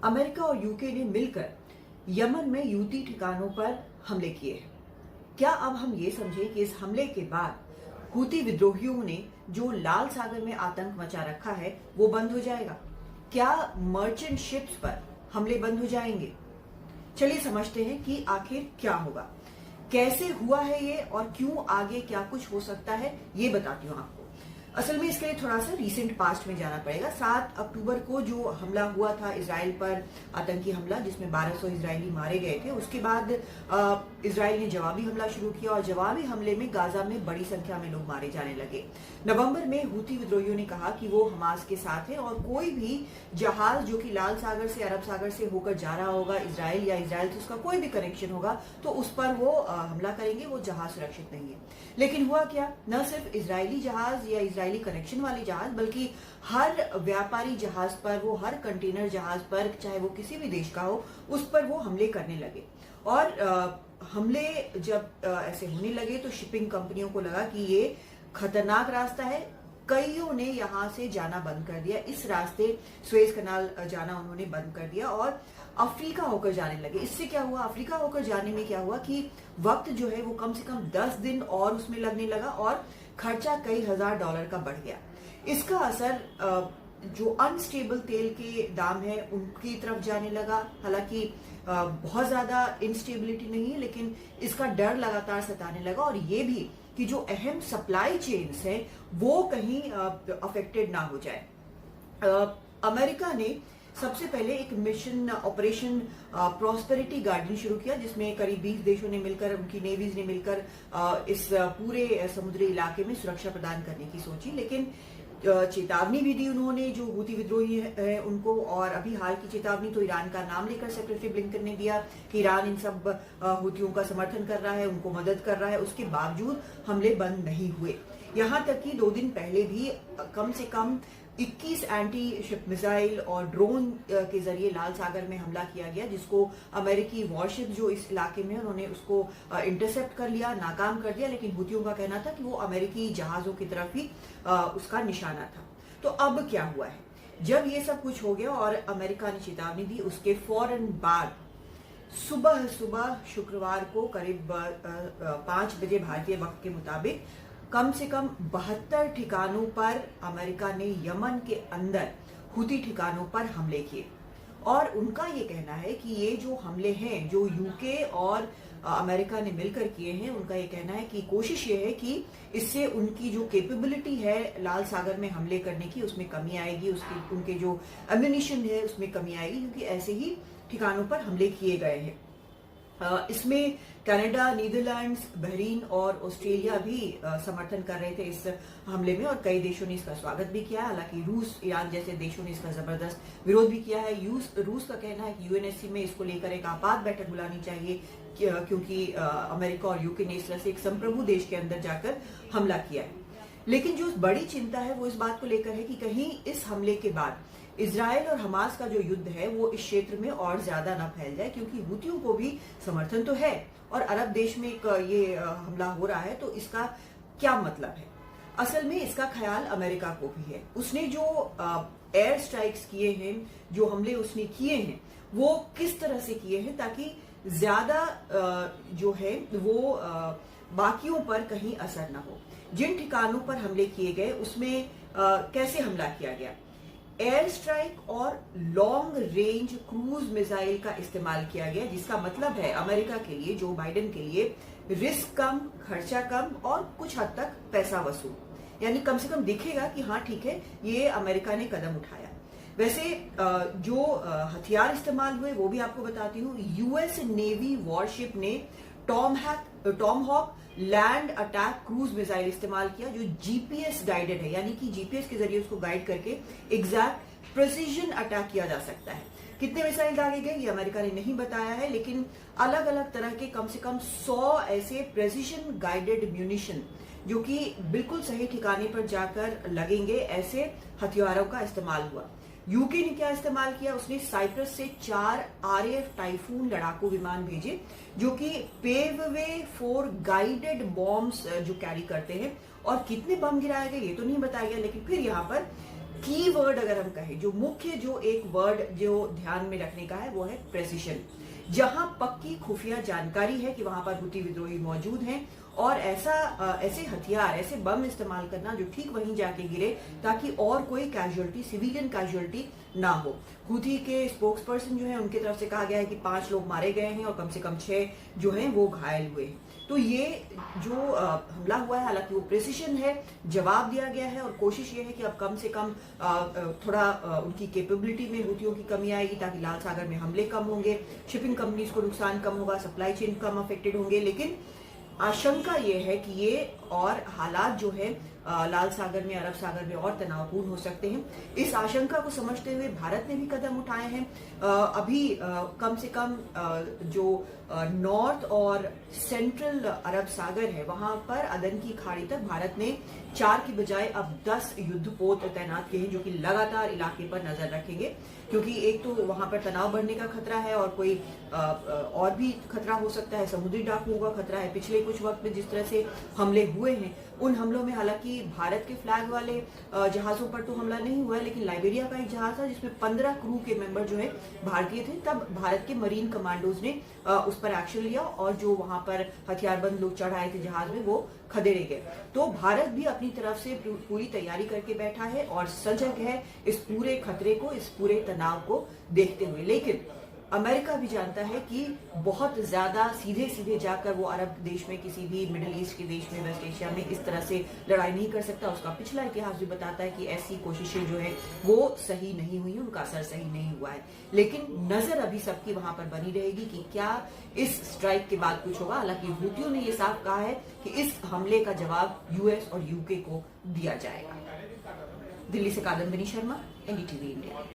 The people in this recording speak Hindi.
अमेरिका और यूके ने मिलकर यमन में यूती ठिकानों पर हमले किए हैं। क्या अब हम ये समझें कि इस हमले के बाद हूती विद्रोहियों ने जो लाल सागर में आतंक मचा रखा है वो बंद हो जाएगा? क्या मर्चेंट शिप्स पर हमले बंद हो जाएंगे? चलिए समझते हैं कि आखिर क्या होगा, कैसे हुआ है ये और क्यों आगे क्या कुछ हो सकता है, ये बताती हूँ आपको। असल में इसके लिए थोड़ा सा रीसेंट पास्ट में जाना पड़ेगा। 7 अक्टूबर को जो हमला हुआ था इजराइल पर, आतंकी हमला जिसमें 1200 इजरायली मारे गए थे, उसके बाद इजराइल ने जवाबी हमला शुरू किया और जवाबी हमले में गाजा में बड़ी संख्या में लोग मारे जाने लगे। नवंबर में हूती विद्रोहियों ने कहा कि वो हमास के साथ है और कोई भी जहाज जो कि लाल सागर से, अरब सागर से होकर जा रहा होगा इजराइल या इजराइल से उसका कोई भी कनेक्शन होगा तो उस पर वो हमला करेंगे, वो जहाज सुरक्षित नहीं है। लेकिन हुआ क्या, न सिर्फ इजरायली जहाज या इजरायली कनेक्शन वाले जहाज बल्कि हर व्यापारी जहाज पर, वो हर कंटेनर जहाज पर, चाहे वो किसी भी देश का हो, उस पर वो हमले करने लगे। और हमले जब ऐसे होने लगे तो शिपिंग कंपनियों को लगा कि ये खतरनाक रास्ता है। कईयों ने यहां से जाना बंद कर दिया, इस रास्ते सुएज कनाल जाना उन्होंने बंद कर दिया और अफ्रीका होकर जाने लगे। इससे क्या हुआ, अफ्रीका होकर जाने में क्या हुआ कि वक्त जो है वो कम से कम 10 दिन और उसमें लगने लगा और खर्चा कई हजार डॉलर का बढ़ गया। इसका असर जो अनस्टेबल तेल के दाम है उनकी तरफ जाने लगा। हालांकि बहुत ज्यादा इंस्टेबिलिटी नहीं है, लेकिन इसका डर लगातार सताने लगा और ये भी कि जो अहम सप्लाई चेन्स हैं वो कहीं अफेक्टेड ना हो जाए। अमेरिका ने सबसे पहले एक मिशन ऑपरेशन प्रॉस्पेरिटी गार्डन शुरू किया, जिसमें करीब 20 देशों ने मिलकर, उनकी नेवीज ने मिलकर इस पूरे समुद्री इलाके में सुरक्षा प्रदान करने की सोची। लेकिन चेतावनी भी दी उन्होंने जो हूती विद्रोही है उनको, और अभी हाल की चेतावनी तो ईरान का नाम लेकर सेक्रेटरी ब्लिंकन ने दिया कि ईरान इन सब हूतियों का समर्थन कर रहा है, उनको मदद कर रहा है। उसके बावजूद हमले बंद नहीं हुए। यहां तक कि 2 दिन पहले भी कम से कम 21 एंटी शिप मिसाइल और ड्रोन के जरिए लाल सागर में हमला किया गया, जिसको अमेरिकी वॉरशिप जो इस इलाके में उन्होंने उसको इंटरसेप्ट कर लिया, नाकाम कर दिया। लेकिन हूतियों का कहना था कि वो अमेरिकी जहाजों की तरफ ही उसका निशाना था। तो अब क्या हुआ है, जब ये सब कुछ हो गया और अमेरिका ने चेतावनी दी, उसके फौरन बाद सुबह शुक्रवार को करीब 5 बजे भारतीय वक्त के मुताबिक कम से कम 72 ठिकानों पर अमेरिका ने यमन के अंदर हूती ठिकानों पर हमले किए। और उनका ये कहना है कि ये जो हमले हैं जो यूके और अमेरिका ने मिलकर किए हैं, उनका ये कहना है कि कोशिश ये है कि इससे उनकी जो कैपेबिलिटी है लाल सागर में हमले करने की उसमें कमी आएगी, उसकी उनके जो एम्युनिशन है उसमें कमी आएगी, क्योंकि ऐसे ही ठिकानों पर हमले किए गए हैं। इसमें कनाडा, नीदरलैंड्स, बहरीन और ऑस्ट्रेलिया भी समर्थन कर रहे थे इस हमले में और कई देशों ने इसका स्वागत भी किया है। हालांकि रूस, ईरान जैसे देशों ने इसका जबरदस्त विरोध भी किया है। रूस का कहना है कि यूएनएससी में इसको लेकर एक आपात बैठक बुलानी चाहिए, क्योंकि अमेरिका और यूके ने इस तरह से एक संप्रभु देश के अंदर जाकर हमला किया है। लेकिन जो बड़ी चिंता है वो इस बात को लेकर है कि कहीं इस हमले के बाद इजराइल और हमास का जो युद्ध है वो इस क्षेत्र में और ज्यादा न फैल जाए, क्योंकि हूतियों को भी समर्थन तो है और अरब देश में एक ये हमला हो रहा है, तो इसका क्या मतलब है। असल में इसका ख्याल अमेरिका को भी है। उसने जो एयर स्ट्राइक्स किए हैं, जो हमले उसने किए हैं, वो किस तरह से किए हैं ताकि ज्यादा जो है वो बाकियों पर कहीं असर न हो। जिन ठिकानों पर हमले किए गए उसमें कैसे हमला किया गया, एयर स्ट्राइक और लॉन्ग रेंज क्रूज मिसाइल का इस्तेमाल किया गया, जिसका मतलब है अमेरिका के लिए, जो बाइडेन के लिए, रिस्क कम, खर्चा कम और कुछ हद तक पैसा वसूल। यानी कम से कम दिखेगा कि हाँ ठीक है, ये अमेरिका ने कदम उठाया। वैसे जो हथियार इस्तेमाल हुए वो भी आपको बताती हूँ। यूएस नेवी वॉरशिप ने Tomahawk land attack cruise missile इस्तेमाल किया, जो जीपीएस गाइडेड है, यानी कि जीपीएस के जरिए उसको गाइड करके एग्जैक्ट प्रिसीजन अटैक किया जा सकता है। कितने मिसाइल दागे गए ये अमेरिका ने नहीं बताया है, लेकिन अलग अलग तरह के कम से कम 100 ऐसे प्रिसीजन गाइडेड म्यूनिशन जो कि बिल्कुल सही ठिकाने पर जाकर लगेंगे, ऐसे हथियारों का इस्तेमाल हुआ। यूके ने क्या इस्तेमाल किया, उसने साइप्रस से 4 आरएफ टाइफून लड़ाकू विमान भेजे, जो कि पेववे 4 गाइडेड बॉम्ब्स जो कैरी करते हैं। और कितने बम गिराए गए ये तो नहीं बताया गया, लेकिन फिर यहाँ पर कीवर्ड अगर हम कहें, जो मुख्य जो एक वर्ड जो ध्यान में रखने का है वो है प्रेसिशन। जहां पक्की खुफिया जानकारी है कि वहां पर हुती विद्रोही मौजूद हैं और ऐसे हथियार, ऐसे बम इस्तेमाल करना जो ठीक वहीं जाके गिरे ताकि और कोई कैजुअलिटी, सिविलियन कैजुअलिटी ना हो। हुती के स्पोक्स पर्सन जो है उनकी तरफ से कहा गया है कि 5 लोग मारे गए हैं और कम से कम 6 जो हैं वो घायल हुए हैं। तो ये जो हमला हुआ है, हालांकि वो प्रिसिशन है, जवाब दिया गया है और कोशिश ये है कि अब कम से कम थोड़ा उनकी कैपेबिलिटी में हुतियों की कमी आएगी ताकि लाल सागर में हमले कम होंगे, शिपिंग कंपनीज को नुकसान कम होगा, सप्लाई चेन कम अफेक्टेड होंगे। लेकिन आशंका ये है कि ये और हालात जो है लाल सागर में, अरब सागर में और तनावपूर्ण हो सकते हैं। इस आशंका को समझते हुए भारत ने भी कदम उठाए हैं। अभी कम से कम जो नॉर्थ और सेंट्रल अरब सागर है वहां पर अदन की खाड़ी तक भारत ने 4 की बजाय अब 10 युद्धपोत तैनात किए हैं जो कि लगातार इलाके पर नजर रखेंगे, क्योंकि एक तो वहां पर तनाव बढ़ने का खतरा है और कोई और भी खतरा हो सकता है, समुद्री डाकुओं का खतरा है। पिछले कुछ वक्त में जिस तरह से हमले हुए हैं उन हमलों में हालांकि भारत के फ्लैग वाले जहाजों पर तो हमला नहीं हुआ है, लेकिन लाइबेरिया का एक जहाज था जिसमें 15 क्रू के मेंबर जो है भारतीय थे। तब भारत के मरीन कमांडोज ने उस पर एक्शन लिया और जो वहां पर हथियारबंद लोग चढ़ आए थे जहाज में वो खदेड़े गए। तो भारत भी अपनी तरफ से पूरी तैयारी करके बैठा है और सजग है इस पूरे खतरे को, इस पूरे तनाव को देखते हुए। लेकिन अमेरिका भी जानता है कि बहुत ज्यादा सीधे सीधे जाकर वो अरब देश में, किसी भी मिडिल ईस्ट के देश में, वेस्ट एशिया में इस तरह से लड़ाई नहीं कर सकता। उसका पिछला इतिहास भी बताता है कि ऐसी कोशिशें जो है वो सही नहीं हुई, उनका असर सही नहीं हुआ है। लेकिन नजर अभी सबकी वहां पर बनी रहेगी कि क्या इस स्ट्राइक के बाद कुछ होगा। हालांकि हुतियों ने ये साफ कहा है कि इस हमले का जवाब यूएस और यूके को दिया जाएगा। दिल्ली से कादम्बिनी शर्मा, एनडीटीवी इंडिया।